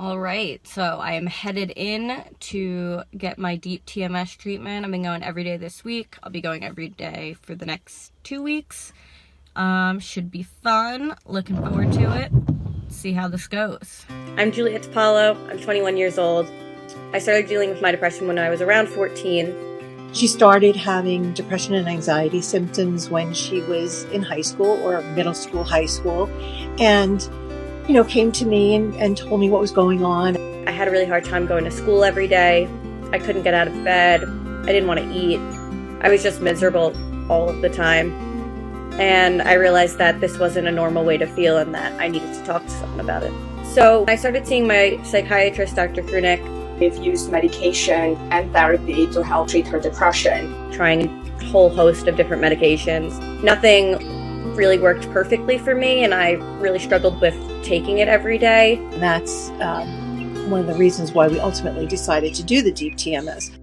All right, so I am headed in to get my Deep TMS treatment. I've been going every day this week. I'll be going every day for the next 2 weeks. Should be fun. Looking forward to it. See how this goes. I'm Juliette DePalo. I'm 21 years old. I started dealing with my depression when I was around 14. She started having depression and anxiety symptoms when she was in high school or middle school, high school, and came to me and told me what was going on. I had a really hard time going to school every day. I couldn't get out of bed. I didn't want to eat. I was just miserable all of the time. And I realized that this wasn't a normal way to feel and that I needed to talk to someone about it. So I started seeing my psychiatrist, Dr. Krunick. We've used medication and therapy to help treat her depression. Trying a whole host of different medications. Nothing really worked perfectly for me, and I really struggled with taking it every day. And that's one of the reasons why we ultimately decided to do the Deep TMS.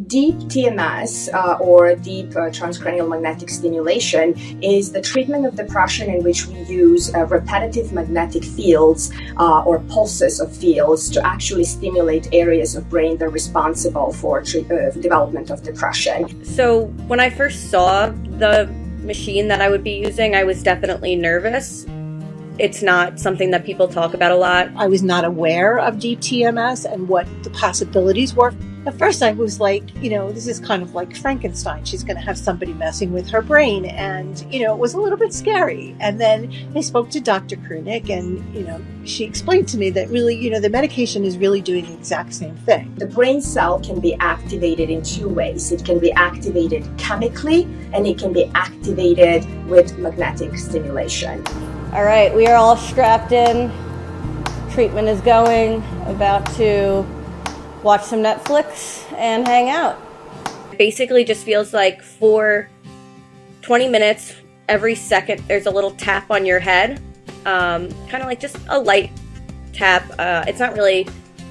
Deep TMS, or Deep Transcranial Magnetic Stimulation, is the treatment of depression in which we use repetitive magnetic fields or pulses of fields to actually stimulate areas of brain that are responsible for development of depression. So when I first saw the machine that I would be using, I was definitely nervous. It's not something that people talk about a lot. I was not aware of Deep TMS and what the possibilities were. At first I was like, this is kind of like Frankenstein. She's going to have somebody messing with her brain. And, it was a little bit scary. And then I spoke to Dr. Krunick and, she explained to me that really, the medication is really doing the exact same thing. The brain cell can be activated in two ways. It can be activated chemically and it can be activated with magnetic stimulation. All right, we are all strapped in. Treatment is going. About to watch some Netflix and hang out. It basically just feels like for 20 minutes, every second, there's a little tap on your head. Kind of like just a light tap. It's not really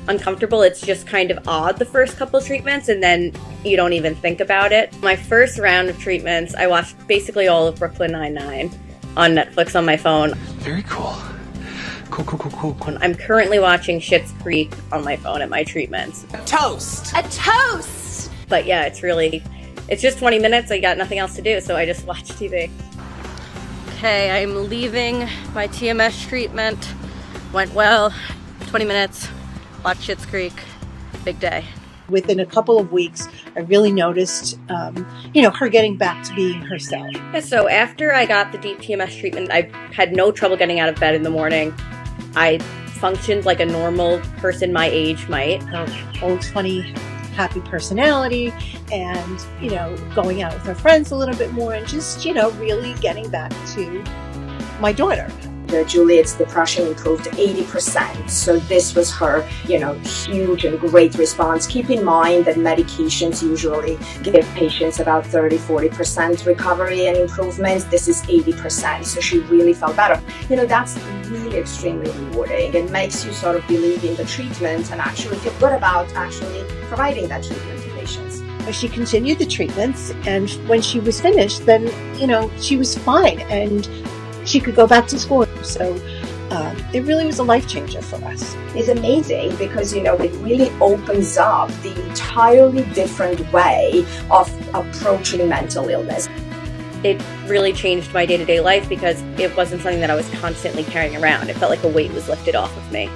uncomfortable. It's just kind of odd the first couple treatments, and then you don't even think about it. My first round of treatments, I watched basically all of Brooklyn Nine-Nine on Netflix on my phone. Very cool. Cool. I'm currently watching Schitt's Creek on my phone at my treatments. A toast! But yeah, it's just 20 minutes. I got nothing else to do, so I just watch TV. Okay, I'm leaving my TMS treatment. Went well. 20 minutes. Watched Schitt's Creek. Big day. Within a couple of weeks, I really noticed, her getting back to being herself. Yeah, so after I got the Deep TMS treatment, I had no trouble getting out of bed in the morning. I functioned like a normal person my age might. Her old, funny, happy personality and, going out with her friends a little bit more and just, really getting back to my daughter. Juliette's depression improved 80%. So this was her, huge and great response. Keep in mind that medications usually give patients about 30-40% recovery and improvements. This is 80%. So she really felt better. That's really extremely rewarding. It makes you sort of believe in the treatment and actually feel good about actually providing that treatment to patients. She continued the treatments, and when she was finished, then, she was fine and she could go back to school. So it really was a life changer for us. It's amazing because, it really opens up the entirely different way of approaching mental illness. It really changed my day-to-day life because it wasn't something that I was constantly carrying around. It felt like a weight was lifted off of me.